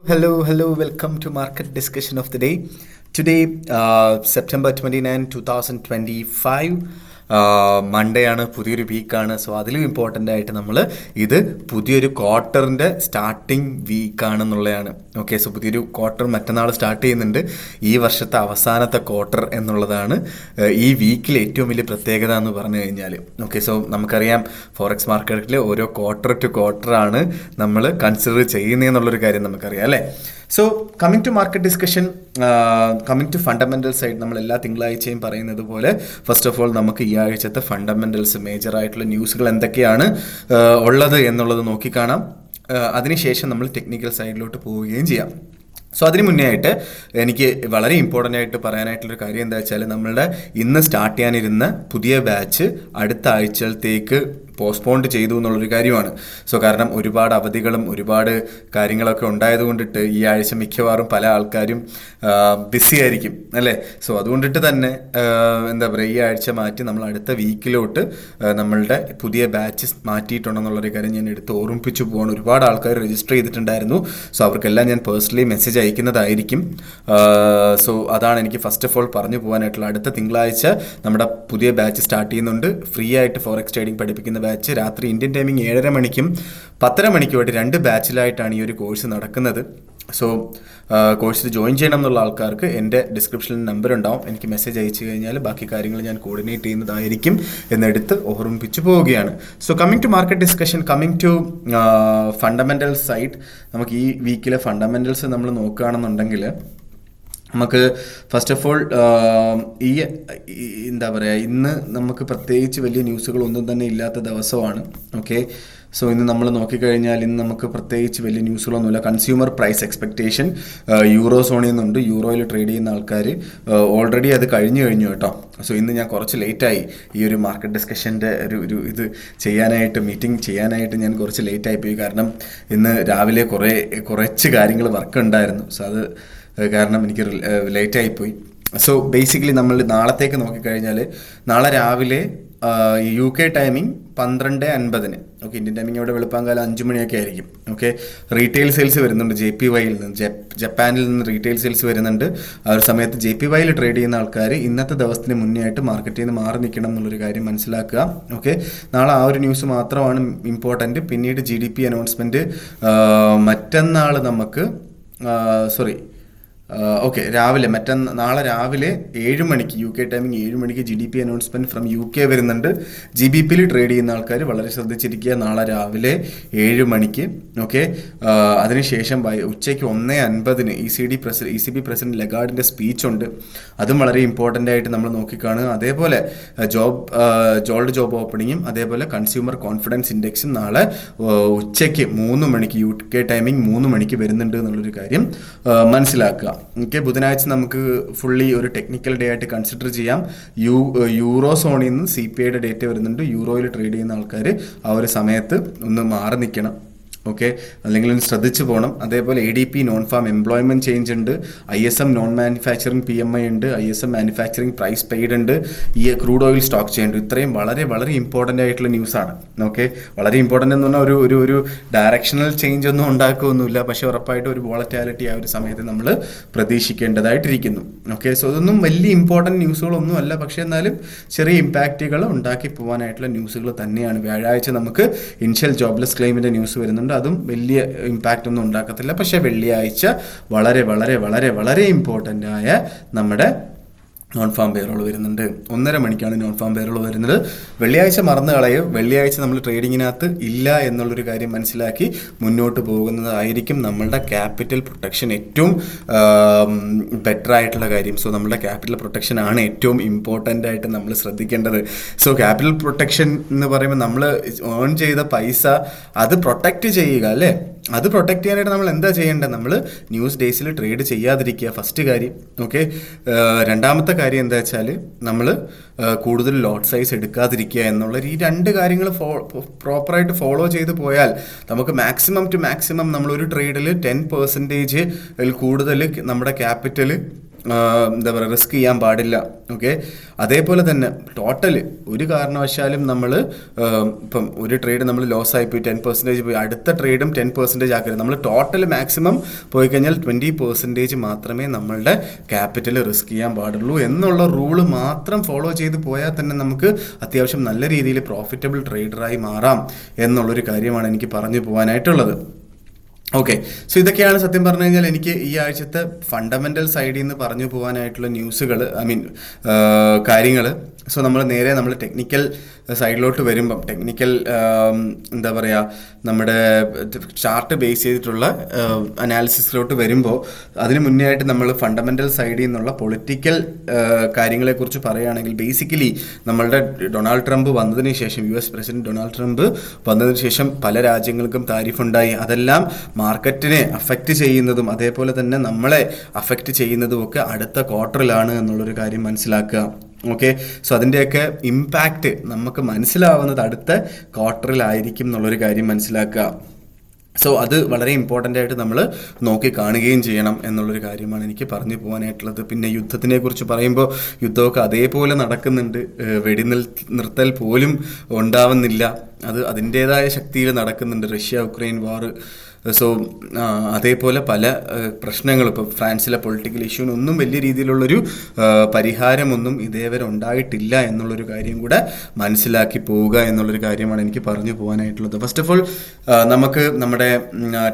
Hello, welcome to market discussion of the day. Today, September 29, 2025. Monday ആണ്, പുതിയൊരു വീക്കാണ്. So അതിലും important ആയിട്ട് നമ്മൾ ഇത് പുതിയൊരു ക്വാർട്ടറിൻ്റെ സ്റ്റാർട്ടിങ് വീക്കാണെന്നുള്ളതാണ്. ഓക്കെ, സോ പുതിയൊരു ക്വാർട്ടർ മറ്റന്നാൾ സ്റ്റാർട്ട് ചെയ്യുന്നുണ്ട്. ഈ വർഷത്തെ അവസാനത്തെ ക്വാർട്ടർ എന്നുള്ളതാണ് ഈ വീക്കിൽ ഏറ്റവും വലിയ പ്രത്യേകത എന്ന് പറഞ്ഞു കഴിഞ്ഞാൽ. ഓക്കെ, സോ നമുക്കറിയാം ഫോറക്സ് മാർക്കറ്റിൽ ഓരോ ക്വാർട്ടർ ടു ക്വാർട്ടറാണ് നമ്മൾ കൺസിഡർ ചെയ്യുന്നതെന്നുള്ളൊരു കാര്യം നമുക്കറിയാം അല്ലേ. So coming to market discussion, coming to fundamental side, നമ്മൾ എല്ലാ തിങ്കളാഴ്ചയും പറയുന്നത് പോലെ ഫസ്റ്റ് ഓഫ് ഓൾ നമുക്ക് ഈ ആഴ്ചത്തെ ഫണ്ടമെൻ്റൽസ് മേജറായിട്ടുള്ള ന്യൂസുകൾ എന്തൊക്കെയാണ് ഉള്ളത് എന്നുള്ളത് നോക്കിക്കാണാം. അതിനുശേഷം നമ്മൾ ടെക്നിക്കൽ സൈഡിലോട്ട് പോവുകയും ചെയ്യാം. സോ അതിന് മുന്നേ ആയിട്ട് എനിക്ക് വളരെ ഇമ്പോർട്ടൻ്റ് ആയിട്ട് പറയാനായിട്ടുള്ളൊരു കാര്യം എന്താ വെച്ചാൽ, നമ്മളുടെ ഇന്ന് സ്റ്റാർട്ട് ചെയ്യാനിരുന്ന പുതിയ ബാച്ച് അടുത്ത ആഴ്ചത്തേക്ക് പോസ്റ്റ്പോണ്ട് ചെയ്തു എന്നുള്ളൊരു കാര്യമാണ്. സോ കാരണം ഒരുപാട് അവധികളും ഒരുപാട് കാര്യങ്ങളൊക്കെ ഉണ്ടായതുകൊണ്ടിട്ട് ഈ ആഴ്ച മിക്കവാറും പല ആൾക്കാരും ബിസി ആയിരിക്കും അല്ലേ. സോ അതുകൊണ്ടിട്ട് തന്നെ എന്താ പറയുക, ഈ ആഴ്ച മാറ്റി നമ്മൾ അടുത്ത വീക്കിലോട്ട് നമ്മളുടെ പുതിയ ബാച്ച് മാറ്റിയിട്ടുണ്ടെന്നുള്ളൊരു കാര്യം ഞാൻ എടുത്ത് ഓർമ്മിപ്പിച്ചു പോവാണ്. ഒരുപാട് ആൾക്കാർ രജിസ്റ്റർ ചെയ്തിട്ടുണ്ടായിരുന്നു. സോ അവർക്കെല്ലാം ഞാൻ പേഴ്സണലി മെസ്സേജ് അയക്കുന്നതായിരിക്കും. സോ അതാണ് എനിക്ക് ഫസ്റ്റ് ഓഫ് ഓൾ പറഞ്ഞു പോകാനായിട്ടുള്ള. അടുത്ത തിങ്കളാഴ്ച നമ്മുടെ പുതിയ ബാച്ച് സ്റ്റാർട്ട് ചെയ്യുന്നുണ്ട്. ഫ്രീ ആയിട്ട് ഫോറക്സ് ട്രേഡിംഗ് പഠിപ്പിക്കുന്ന ബാച്ച് രാത്രി ഇന്ത്യൻ ടൈമിംഗ് 7:30 മണിക്കും 10:30 മണിക്കുമായിട്ട് 2 ബാച്ചിലായിട്ടാണ് ഈ ഒരു കോഴ്സ് നടക്കുന്നത്. സോ കോഴ്സിൽ ജോയിൻ ചെയ്യണം എന്നുള്ള ആൾക്കാർക്ക് എൻ്റെ ഡിസ്ക്രിപ്ഷനിൽ നമ്പർ ഉണ്ടാവും. എനിക്ക് മെസ്സേജ് അയച്ചു കഴിഞ്ഞാൽ ബാക്കി കാര്യങ്ങൾ ഞാൻ കോർഡിനേറ്റ് ചെയ്യുന്നതായിരിക്കും എന്നെടുത്ത് ഓർമ്മിപ്പിച്ച് പോവുകയാണ്. So coming to market discussion, coming to fundamental side, നമുക്ക് ഈ വീക്കിലെ ഫണ്ടമെൻ്റൽസ് നമ്മൾ നോക്കുകയാണെന്നുണ്ടെങ്കിൽ നമുക്ക് ഫസ്റ്റ് ഓഫ് ഓൾ ഈ എന്താ പറയുക, ഇന്ന് നമുക്ക് പ്രത്യേകിച്ച് വലിയ ന്യൂസുകളൊന്നും തന്നെ ഇല്ലാത്ത ദിവസമാണ്. ഓക്കെ, സോ ഇന്ന് നമ്മൾ നോക്കിക്കഴിഞ്ഞാൽ ഇന്ന് നമുക്ക് പ്രത്യേകിച്ച് വലിയ ന്യൂസുകളൊന്നുമില്ല. കൺസ്യൂമർ പ്രൈസ് എക്സ്പെക്റ്റേഷൻ യൂറോ സോണിൽ നിന്നുണ്ട്. യൂറോയിൽ ട്രേഡ് ചെയ്യുന്ന ആൾക്കാർ ഓൾറെഡി അത് കഴിഞ്ഞു കേട്ടോ. സോ ഇന്ന് ഞാൻ കുറച്ച് ലേറ്റായി ഈ ഒരു മാർക്കറ്റ് ഡിസ്കഷൻ്റെ ഇത് ചെയ്യാനായിട്ട്, മീറ്റിംഗ് ചെയ്യാനായിട്ട് ഞാൻ കുറച്ച് ലേറ്റായി പോയി. കാരണം ഇന്ന് രാവിലെ കുറച്ച് കാര്യങ്ങൾ വർക്ക് ഉണ്ടായിരുന്നു. സോ അത് കാരണം എനിക്ക് ലേറ്റായിപ്പോയി. സോ ബേസിക്കലി നമ്മൾ നാളത്തേക്ക് നോക്കിക്കഴിഞ്ഞാൽ, നാളെ രാവിലെ UK timing 12:50. Okay, Indian timing ഇവിടെ വെളുപ്പാങ്കാലം 5 മണിയൊക്കെ ആയിരിക്കും. ഓക്കെ, റീറ്റെയിൽ സെയിൽസ് വരുന്നുണ്ട് JPYയിൽ നിന്ന്, ജപ്പാനിൽ നിന്ന് റീറ്റെയിൽ സെയിൽസ് വരുന്നുണ്ട്. ആ ഒരു സമയത്ത് JPYയിൽ ട്രേഡ് ചെയ്യുന്ന ആൾക്കാർ ഇന്നത്തെ ദിവസത്തിന് മുന്നേ ആയിട്ട് മാർക്കറ്റിൽ നിന്ന് മാറി നിൽക്കണം എന്നുള്ളൊരു കാര്യം മനസ്സിലാക്കുക. ഓക്കെ, നാളെ ആ ഒരു ന്യൂസ് മാത്രമാണ് ഇമ്പോർട്ടൻറ്റ്. പിന്നീട് GDP അനൗൺസ്മെൻറ്റ് മറ്റന്നാൾ നമുക്ക് നാളെ രാവിലെ 7 മണിക്ക് UK ടൈമിംഗ് 7 മണിക്ക് GDP അനൗൺസ്മെൻറ്റ് ഫ്രം UK വരുന്നുണ്ട്. GBPയിൽ ട്രേഡ് ചെയ്യുന്ന ആൾക്കാർ വളരെ ശ്രദ്ധിച്ചിരിക്കുക. നാളെ രാവിലെ 7 മണിക്ക്. ഓക്കെ, അതിനുശേഷം ഉച്ചയ്ക്ക് 1:50 ECB പ്രസിഡന്റ് ലഗാർഡിൻ്റെ സ്പീച്ച് ഉണ്ട്. അതും വളരെ ഇമ്പോർട്ടൻ്റ് ആയിട്ട് നമ്മൾ നോക്കിക്കാണുക. അതേപോലെ ജോബ് ഓപ്പണിങ്ങും അതേപോലെ കൺസ്യൂമർ കോൺഫിഡൻസ് ഇൻഡെക്സും നാളെ ഉച്ചയ്ക്ക് 3 മണിക്ക് UK ടൈമിംഗ് 3 മണിക്ക് വരുന്നുണ്ട് എന്നുള്ളൊരു കാര്യം മനസ്സിലാക്കുക. ഓക്കെ, ബുധനാഴ്ച നമുക്ക് ഫുള്ളി ഒരു ടെക്നിക്കൽ ഡേ ആയിട്ട് കൺസിഡർ ചെയ്യാം. യൂറോ സോണിൽ നിന്ന് CPIയുടെ ഡേറ്റ വരുന്നുണ്ട്. യൂറോയിൽ ട്രേഡ് ചെയ്യുന്ന ആൾക്കാർ ആ ഒരു സമയത്ത് ഒന്ന് മാറി നിൽക്കണം. ഓക്കെ, അല്ലെങ്കിൽ ഒന്ന് ശ്രദ്ധിച്ചു പോകണം. അതേപോലെ ADP non farm employment change ഉണ്ട്. ISM നോൺ മാനുഫാക്ചറിങ് PMI ഉണ്ട്. ISM മാനുഫാക്ചറിങ് പ്രൈസ് പെയ്ഡ് ഉണ്ട്. ഈ ക്രൂഡ് ഓയിൽ സ്റ്റോക്ക് ചെയ്യുന്നുണ്ട്. ഇത്രയും വളരെ വളരെ ഇമ്പോർട്ടൻ്റ് ആയിട്ടുള്ള ന്യൂസാണ്. ഓക്കെ, വളരെ ഇമ്പോർട്ടൻ്റ് എന്ന് പറഞ്ഞാൽ ഒരു ഡയറക്ഷണൽ ചേഞ്ച് ഒന്നും ഉണ്ടാക്കുകയൊന്നുമില്ല. പക്ഷേ ഉറപ്പായിട്ട് ഒരു വോളറ്റാലിറ്റി ആ ഒരു സമയത്ത് നമ്മൾ പ്രതീക്ഷിക്കേണ്ടതായിട്ടിരിക്കുന്നു. ഓക്കെ, സോ ഇതൊന്നും വലിയ ഇമ്പോർട്ടൻറ്റ് ന്യൂസുകളൊന്നും അല്ല, പക്ഷേ എന്നാലും ചെറിയ ഇമ്പാക്റ്റുകൾ ഉണ്ടാക്കി പോകാനായിട്ടുള്ള ന്യൂസുകൾ തന്നെയാണ്. വ്യാഴാഴ്ച നമുക്ക് ഇനിഷ്യൽ ജോബ്ലെസ് ക്ലെയിമിൻ്റെ ന്യൂസ് വരുന്നുണ്ട്. അതും വലിയ ഇമ്പാക്റ്റ് ഒന്നും ഉണ്ടാക്കത്തില്ല. പക്ഷേ വെള്ളിയാഴ്ച വളരെ വളരെ വളരെ വളരെ ഇമ്പോർട്ടൻ്റ് ആയ നമ്മുടെ നോൺ ഫാം പേറോൾ വരുന്നുണ്ട്. 1:30 മണിക്കാണ് നോൺ ഫാം പേറോൾ വരുന്നത്. വെള്ളിയാഴ്ച മറന്നു കളയും. വെള്ളിയാഴ്ച നമ്മൾ ട്രേഡിങ്ങിനകത്ത് ഇല്ല എന്നുള്ളൊരു കാര്യം മനസ്സിലാക്കി മുന്നോട്ട് പോകുന്നതായിരിക്കും നമ്മളുടെ ക്യാപിറ്റൽ പ്രൊട്ടക്ഷൻ ഏറ്റവും ബെറ്റർ ആയിട്ടുള്ള കാര്യം. സോ നമ്മളുടെ ക്യാപിറ്റൽ പ്രൊട്ടക്ഷൻ ആണ് ഏറ്റവും ഇമ്പോർട്ടൻ്റ് ആയിട്ട് നമ്മൾ ശ്രദ്ധിക്കേണ്ടത്. സോ ക്യാപിറ്റൽ പ്രൊട്ടക്ഷൻ എന്ന് പറയുമ്പോൾ നമ്മൾ ഏൺ ചെയ്ത പൈസ അത് പ്രൊട്ടക്റ്റ് ചെയ്യുക അല്ലേ. അത് പ്രൊട്ടക്റ്റ് ചെയ്യാനായിട്ട് നമ്മൾ എന്താ ചെയ്യേണ്ടത്? നമ്മൾ ന്യൂസ് ഡേയ്സിൽ ട്രേഡ് ചെയ്യാതിരിക്കുക, ഫസ്റ്റ് കാര്യം. ഓക്കെ, രണ്ടാമത്തെ കാര്യം എന്താ വെച്ചാൽ നമ്മൾ കൂടുതൽ ലോട്ട് സൈസ് എടുക്കാതിരിക്കുക എന്നുള്ള ഈ 2 കാര്യങ്ങൾ പ്രോപ്പറായിട്ട് ഫോളോ ചെയ്ത് പോയാൽ നമുക്ക് മാക്സിമം നമ്മളൊരു ട്രേഡിൽ 10% കൂടുതൽ നമ്മുടെ ക്യാപിറ്റൽ എന്താ പറയുക റിസ്ക് ചെയ്യാൻ പാടില്ല. ഓക്കെ, അതേപോലെ തന്നെ ടോട്ടൽ ഒരു കാരണവശാലും നമ്മൾ ഇപ്പം ഒരു ട്രേഡ് നമ്മൾ ലോസ് ആയിപ്പോയി 10% പോയി, അടുത്ത ട്രേഡും 10% ആക്കരുത്. നമ്മൾ ടോട്ടൽ മാക്സിമം പോയി കഴിഞ്ഞാൽ 20% മാത്രമേ നമ്മളുടെ ക്യാപിറ്റൽ റിസ്ക് ചെയ്യാൻ പാടുള്ളൂ എന്നുള്ള റൂള് മാത്രം ഫോളോ ചെയ്ത് പോയാൽ തന്നെ നമുക്ക് അത്യാവശ്യം നല്ല രീതിയിൽ പ്രോഫിറ്റബിൾ ട്രേഡറായി മാറാം എന്നുള്ളൊരു കാര്യമാണ് എനിക്ക് പറഞ്ഞു പോകാനായിട്ടുള്ളത്. ഓക്കെ, സോ ഇതൊക്കെയാണ് സത്യം പറഞ്ഞു കഴിഞ്ഞാൽ എനിക്ക് ഈ ആഴ്ചത്തെ ഫണ്ടമെൻ്റൽ സൈഡിൽ നിന്ന് പറഞ്ഞു പോകാനായിട്ടുള്ള ന്യൂസുകൾ, കാര്യങ്ങൾ. സോ നമ്മൾ ടെക്നിക്കൽ സൈഡിലോട്ട് വരുമ്പം ടെക്നിക്കൽ എന്താ പറയുക നമ്മുടെ ചാർട്ട് ബേസ് ചെയ്തിട്ടുള്ള അനാലിസിസിലോട്ട് വരുമ്പോൾ അതിന് മുന്നേ ആയിട്ട് നമ്മൾ ഫണ്ടമെൻ്റൽ സൈഡിൽ നിന്നുള്ള പൊളിറ്റിക്കൽ കാര്യങ്ങളെക്കുറിച്ച് പറയുകയാണെങ്കിൽ ബേസിക്കലി നമ്മളുടെ ഡൊണാൾഡ് ട്രംപ് വന്നതിന് ശേഷം US പ്രസിഡന്റ് ഡൊണാൾഡ് ട്രംപ് വന്നതിന് ശേഷം പല രാജ്യങ്ങൾക്കും താരിഫ് ഉണ്ടായി. അതെല്ലാം മാർക്കറ്റിനെ അഫക്റ്റ് ചെയ്യുന്നതും അതേപോലെ തന്നെ നമ്മളെ അഫക്റ്റ് ചെയ്യുന്നതും ഒക്കെ അടുത്ത ക്വാർട്ടറിലാണ് എന്നുള്ളൊരു കാര്യം മനസ്സിലാക്കുക. ഓക്കെ, സോ അതിൻ്റെയൊക്കെ ഇമ്പാക്റ്റ് നമുക്ക് മനസ്സിലാവുന്നത് അടുത്ത ക്വാർട്ടറിലായിരിക്കും എന്നുള്ളൊരു കാര്യം മനസ്സിലാക്കുക. സോ അത് വളരെ ഇമ്പോർട്ടൻ്റ് ആയിട്ട് നമ്മൾ നോക്കി കാണുകയും ചെയ്യണം എന്നുള്ളൊരു കാര്യമാണ് എനിക്ക് പറഞ്ഞു പോകാനായിട്ടുള്ളത്. പിന്നെ യുദ്ധത്തിനെ കുറിച്ച് പറയുമ്പോൾ യുദ്ധമൊക്കെ അതേപോലെ നടക്കുന്നുണ്ട്, നിർത്തൽ പോലും ഉണ്ടാവുന്നില്ല, അത് അതിൻ്റേതായ ശക്തിയിൽ നടക്കുന്നുണ്ട്. റഷ്യ ഉക്രൈൻ വാർ. സോ അതേപോലെ പല പ്രശ്നങ്ങളും ഇപ്പോൾ ഫ്രാൻസിലെ പൊളിറ്റിക്കൽ ഇഷ്യൂവിനൊന്നും വലിയ രീതിയിലുള്ളൊരു പരിഹാരമൊന്നും ഇതേവരെ ഉണ്ടായിട്ടില്ല എന്നുള്ളൊരു കാര്യം കൂടെ മനസ്സിലാക്കി പോവുക എന്നുള്ളൊരു കാര്യമാണ് എനിക്ക് പറഞ്ഞു പോകാനായിട്ടുള്ളത്. ഫസ്റ്റ് ഓഫ് ഓൾ നമുക്ക് നമ്മുടെ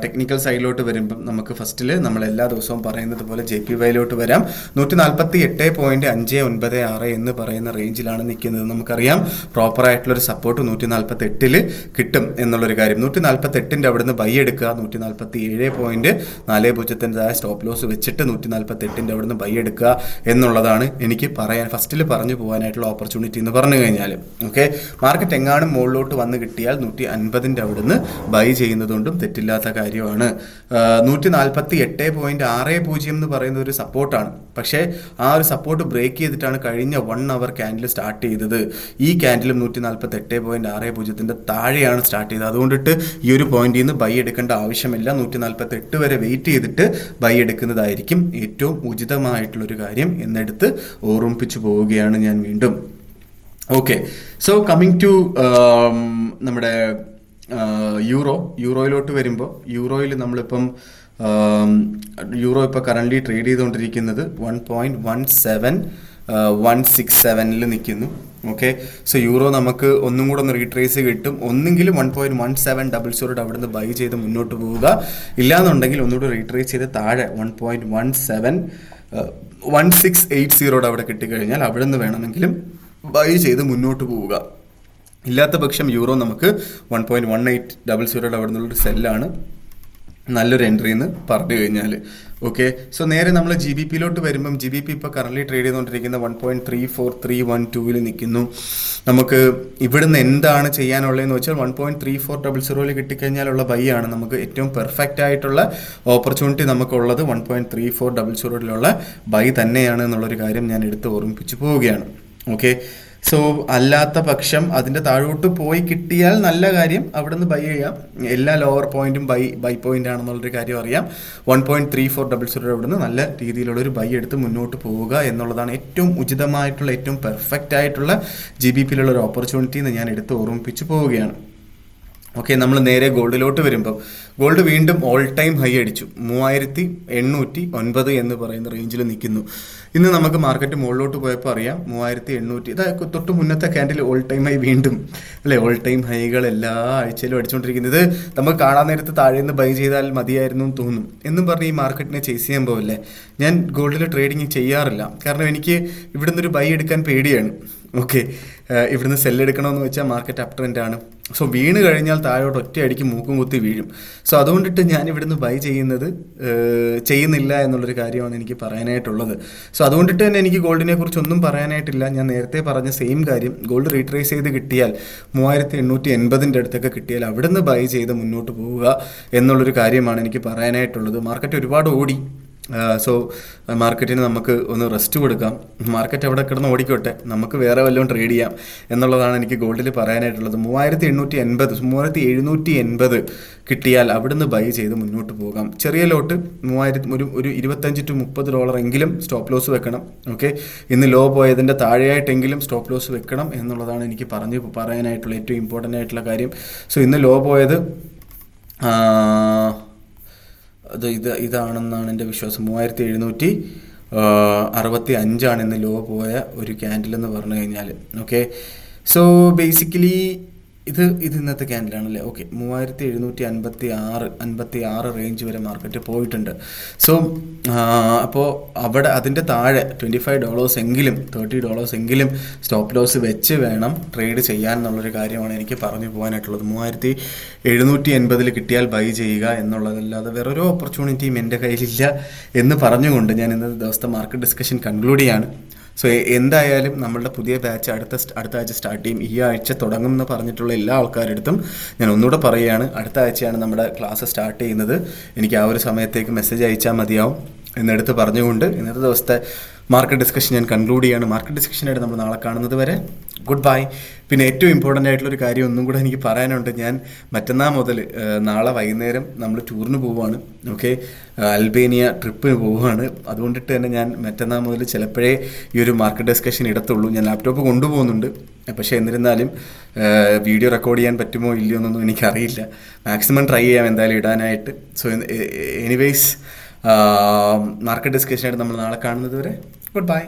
ടെക്നിക്കൽ സൈഡിലോട്ട് വരുമ്പം നമുക്ക് ഫസ്റ്റിൽ നമ്മൾ എല്ലാ ദിവസവും പറയുന്നത് പോലെ JPY വരാം. 148.596 എന്ന് പറയുന്ന റേഞ്ചിലാണ് നിൽക്കുന്നത്. നമുക്കറിയാം പ്രോപ്പറായിട്ടുള്ളൊരു സപ്പോർട്ട് 148 കിട്ടും എന്നുള്ളൊരു കാര്യം. 148 അവിടുന്ന് ബൈ എടുക്കുക, 147.40 സ്റ്റോപ്പ് ലോസ് വെച്ചിട്ട് 148 അവിടുന്ന് ബൈ എടുക്കുക എന്നുള്ളതാണ് എനിക്ക് ഫസ്റ്റിൽ പറഞ്ഞു പോകാനായിട്ടുള്ള ഓപ്പർച്യൂണിറ്റി എന്ന് പറഞ്ഞു കഴിഞ്ഞാൽ. ഓക്കെ, മാർക്കറ്റ് എങ്ങാനും മുകളിലോട്ട് വന്ന് കിട്ടിയാൽ 150 അവിടുന്ന് ബൈ ചെയ്യുന്നതുകൊണ്ടും തെറ്റില്ലാത്ത കാര്യമാണ്. 148.60 എന്ന് പറയുന്ന ഒരു സപ്പോർട്ടാണ്. പക്ഷേ ആ ഒരു സപ്പോർട്ട് ബ്രേക്ക് ചെയ്തിട്ടാണ് കഴിഞ്ഞ 1 അവർ ക്യാൻഡിൽ സ്റ്റാർട്ട് ചെയ്തത്. ഈ ക്യാൻഡിലും 148.60 താഴെയാണ് സ്റ്റാർട്ട് ചെയ്തത്. അതുകൊണ്ടിട്ട് ഈ ഒരു പോയിന്റിൽ നിന്ന് ബൈ എടുക്കേണ്ട ആവശ്യമില്ല. 148 വരെ വെയിറ്റ് ചെയ്തിട്ട് ബൈ എടുക്കുന്നതായിരിക്കും ഏറ്റവും ഉചിതമായിട്ടുള്ളൊരു കാര്യം എന്നെടുത്ത് ഓർമ്മിപ്പിച്ചു പോവുകയാണ് ഞാൻ വീണ്ടും. ഓക്കെ, സോ കമ്മിങ് ടു നമ്മുടെ യൂറോയിലോട്ട് വരുമ്പോൾ യൂറോയിൽ നമ്മളിപ്പം യൂറോ ഇപ്പോൾ കറൻ്റ്ലി ട്രേഡ് ചെയ്തുകൊണ്ടിരിക്കുന്നത് 1.167 നിൽക്കുന്നു. ഓക്കെ, സോ യൂറോ നമുക്ക് ഒന്നും കൂടെ ഒന്ന് റീട്രേസ് കിട്ടും. ഒന്നെങ്കിലും 1.1700 അവിടെ നിന്ന് ബൈ ചെയ്ത് മുന്നോട്ട് പോവുക, ഇല്ലാന്നുണ്ടെങ്കിൽ ഒന്നുകൂടെ റീട്രേസ് ചെയ്ത് താഴെ 1.1680 അവിടെ കിട്ടിക്കഴിഞ്ഞാൽ അവിടെ നിന്ന് വേണമെങ്കിലും ബൈ ചെയ്ത് മുന്നോട്ട് പോവുക. ഇല്ലാത്ത പക്ഷം യൂറോ നമുക്ക് 1.1800 അവിടെ നിന്നുള്ളൊരു സെല്ലാണ് നല്ലൊരു എൻട്രി എന്ന് പറഞ്ഞു കഴിഞ്ഞാൽ. ഓക്കെ, സോ നേരെ നമ്മൾ GBPയിലോട്ട് വരുമ്പം GBP ഇപ്പോൾ കറൻ്റ്ലി ട്രേഡ് ചെയ്തുകൊണ്ടിരിക്കുന്ന 1.34312 നിൽക്കുന്നു. നമുക്ക് ഇവിടുന്ന് എന്താണ് ചെയ്യാനുള്ളതെന്ന് വെച്ചാൽ 1.3400 കിട്ടിക്കഴിഞ്ഞാലുള്ള ബൈ ആണ് നമുക്ക് ഏറ്റവും പെർഫെക്റ്റ് ആയിട്ടുള്ള ഓപ്പർച്യൂണിറ്റി നമുക്കുള്ളത്. 1.3400 ബൈ തന്നെയാണ് എന്നുള്ളൊരു കാര്യം ഞാൻ എടുത്ത് ഓർമ്മിപ്പിച്ച് പോവുകയാണ്. ഓക്കെ, സോ അല്ലാത്ത പക്ഷം അതിൻ്റെ താഴോട്ട് പോയി കിട്ടിയാൽ നല്ല കാര്യം, അവിടെ നിന്ന് ബൈ ചെയ്യാം. എല്ലാ ലോവർ പോയിന്റും ബൈ പോയിന്റ് ആണെന്നുള്ളൊരു കാര്യം അറിയാം. 1.3400 അവിടെ നിന്ന് നല്ല രീതിയിലുള്ളൊരു ബൈ എടുത്ത് മുന്നോട്ട് പോവുക എന്നുള്ളതാണ് ഏറ്റവും ഉചിതമായിട്ടുള്ള ഏറ്റവും പെർഫെക്റ്റ് ആയിട്ടുള്ള GBPയിലുള്ള ഒരു ഓപ്പർച്യൂണിറ്റി എന്ന് ഞാൻ എടുത്ത് ഓർമ്മിപ്പിച്ച് പോവുകയാണ്. ഓക്കെ, നമ്മൾ നേരെ ഗോൾഡിലോട്ട് വരുമ്പം ഗോൾഡ് വീണ്ടും ഓൾ ടൈം ഹൈ അടിച്ചു. 3809 എന്ന് പറയുന്ന റേഞ്ചിൽ നിൽക്കുന്നു. ഇന്ന് നമുക്ക് മാർക്കറ്റ് മുകളിലോട്ട് പോയപ്പോൾ അറിയാം 3800. ഇതായത് തൊട്ട് മുന്നത്തെ ക്യാൻഡിൽ ഓൾ ടൈം ഹൈ വീണ്ടും അല്ലേ, ഓൾ ടൈം ഹൈകൾ എല്ലാ ആഴ്ചയിലും അടിച്ചുകൊണ്ടിരിക്കുന്നത്. നമുക്ക് കാണാൻ നേരത്ത് താഴെ നിന്ന് ബൈ ചെയ്താൽ മതിയായിരുന്നു എന്ന് തോന്നും എന്നും പറഞ്ഞ് ഈ മാർക്കറ്റിനെ ചേസ് ചെയ്യാൻ പോകല്ലേ. ഞാൻ ഗോൾഡിൽ ട്രേഡിങ് ചെയ്യാറില്ല, കാരണം എനിക്ക് ഇവിടുന്ന് ഒരു ബൈ എടുക്കാൻ പേടിയാണ്. ഓക്കെ, ഇവിടുന്ന് സെല്ലെടുക്കണമെന്ന് വെച്ചാൽ മാർക്കറ്റ് അപ് ട്രെൻഡാണ്. സോ വീണ് കഴിഞ്ഞാൽ താഴോട്ട് ഒറ്റയടിക്ക് മൂക്കും കുത്തി വീഴും. സോ അതുകൊണ്ടിട്ട് ഞാൻ ഇവിടുന്ന് ബൈ ചെയ്യുന്നില്ല എന്നുള്ളൊരു കാര്യമാണ് എനിക്ക് പറയാനായിട്ടുള്ളത്. സോ അതുകൊണ്ടിട്ട് തന്നെ എനിക്ക് ഗോൾഡിനെ കുറിച്ച് ഒന്നും പറയാനായിട്ടില്ല. ഞാൻ നേരത്തെ പറഞ്ഞ സെയിം കാര്യം, ഗോൾഡ് റീട്രേസ് ചെയ്ത് കിട്ടിയാൽ 3880 അടുത്തൊക്കെ കിട്ടിയാൽ അവിടുന്ന് ബൈ ചെയ്ത് മുന്നോട്ട് പോവുക എന്നുള്ളൊരു കാര്യമാണ് എനിക്ക് പറയാനായിട്ടുള്ളത്. മാർക്കറ്റ് ഒരുപാട് ഓടി, സോ മാർക്കറ്റിന് നമുക്ക് ഒന്ന് റെസ്റ്റ് കൊടുക്കാം. മാർക്കറ്റ് അവിടെ കിടന്ന് ഓടിക്കോട്ടെ, നമുക്ക് വേറെ വല്ലതും ട്രേഡ് ചെയ്യാം എന്നുള്ളതാണ് എനിക്ക് ഗോൾഡിൽ പറയാനായിട്ടുള്ളത്. 3780 കിട്ടിയാൽ അവിടുന്ന് ബൈ ചെയ്ത് മുന്നോട്ട് പോകാം. ചെറിയ ലോട്ട് 3000 ഒരു $25 to $30 എങ്കിലും സ്റ്റോപ്പ് ലോസ് വെക്കണം. ഓക്കെ, ഇന്ന് ലോ പോയതിൻ്റെ താഴെയായിട്ടെങ്കിലും സ്റ്റോപ്പ് ലോസ് വെക്കണം എന്നുള്ളതാണ് എനിക്ക് പറയാനായിട്ടുള്ള ഏറ്റവും ഇമ്പോർട്ടൻ്റ് ആയിട്ടുള്ള കാര്യം. സോ ഇന്ന് ലോ പോയത് ഇതാണെന്നാണ് എൻ്റെ വിശ്വാസം. 3765 ഇന്ന് ലോ പോയ ഒരു ക്യാൻഡിൽ എന്ന് പറഞ്ഞു കഴിഞ്ഞാൽ. ഓക്കെ, സോ ബേസിക്കലി ഇത് ഇന്നത്തെ ക്യാൻഡിലാണല്ലേ. ഓക്കെ, 3756 റേഞ്ച് വരെ മാർക്കറ്റ് പോയിട്ടുണ്ട്. സോ അപ്പോൾ അവിടെ അതിൻ്റെ താഴെ $25 എങ്കിലും $30 എങ്കിലും സ്റ്റോപ്പ് ലോസ് വെച്ച് വേണം ട്രേഡ് ചെയ്യാൻ എന്നുള്ളൊരു കാര്യമാണ് എനിക്ക് പറഞ്ഞു പോകാനായിട്ടുള്ളത്. 3780 കിട്ടിയാൽ ബൈ ചെയ്യുക എന്നുള്ളതല്ലാതെ വേറൊരു ഓപ്പർച്യൂണിറ്റിയും എൻ്റെ കയ്യിലില്ല എന്ന് പറഞ്ഞുകൊണ്ട് ഞാൻ ഇന്നത്തെ ദിവസത്തെ മാർക്കറ്റ് ഡിസ്കഷൻ കൺക്ലൂഡ് ചെയ്യാണ്. സോ എന്തായാലും നമ്മളുടെ പുതിയ ബാച്ച് അടുത്ത ആഴ്ച സ്റ്റാർട്ട് ചെയ്യും. ഈ ആഴ്ച തുടങ്ങും എന്ന് പറഞ്ഞിട്ടുള്ള എല്ലാ ആൾക്കാരുടെ അടുത്തും ഞാൻ ഒന്നുകൂടെ പറയുകയാണ്, അടുത്ത ആഴ്ചയാണ് നമ്മുടെ ക്ലാസ് സ്റ്റാർട്ട് ചെയ്യുന്നത്. എനിക്ക് ആ ഒരു സമയത്തേക്ക് മെസ്സേജ് അയച്ചാൽ മതിയാവും എന്നെടുത്ത് പറഞ്ഞുകൊണ്ട് ഇന്നത്തെ ദിവസത്തെ മാർക്കറ്റ് ഡിസ്കഷൻ ഞാൻ കൺക്ലൂഡ് ചെയ്യാണ്. മാർക്കറ്റ് ഡിസ്കഷനായിട്ട് നമ്മൾ നാളെ കാണുന്നത് വരെ ഗുഡ് ബൈ. പിന്നെ ഏറ്റവും ഇമ്പോർട്ടൻ്റ് ആയിട്ടുള്ളൊരു കാര്യം ഒന്നും കൂടെ എനിക്ക് പറയാനുണ്ട്. ഞാൻ മറ്റന്നാൾ മുതൽ നാളെ വൈകുന്നേരം നമ്മൾ ടൂറിന് പോവുകയാണ്. ഓക്കെ, അൽബേനിയ ട്രിപ്പിന് പോവുകയാണ്. അതുകൊണ്ടിട്ട് തന്നെ ഞാൻ മറ്റന്നാൾ മുതൽ ചിലപ്പോഴേ ഈ ഒരു മാർക്കറ്റ് ഡിസ്കഷൻ ഇടത്തുള്ളൂ. ഞാൻ ലാപ്ടോപ്പ് കൊണ്ടുപോകുന്നുണ്ട്, പക്ഷേ എന്നിരുന്നാലും വീഡിയോ റെക്കോർഡ് ചെയ്യാൻ പറ്റുമോ ഇല്ലയോ എന്നൊന്നും എനിക്കറിയില്ല. മാക്സിമം ട്രൈ ചെയ്യാം എന്തായാലും ഇടാനായിട്ട്. സോ എനിവേയ്സ് മാർക്കറ്റ് ഡിസ്കഷനായിട്ട് നമ്മൾ നാളെ കാണുന്നത് വരെ ഗുഡ് ബൈ.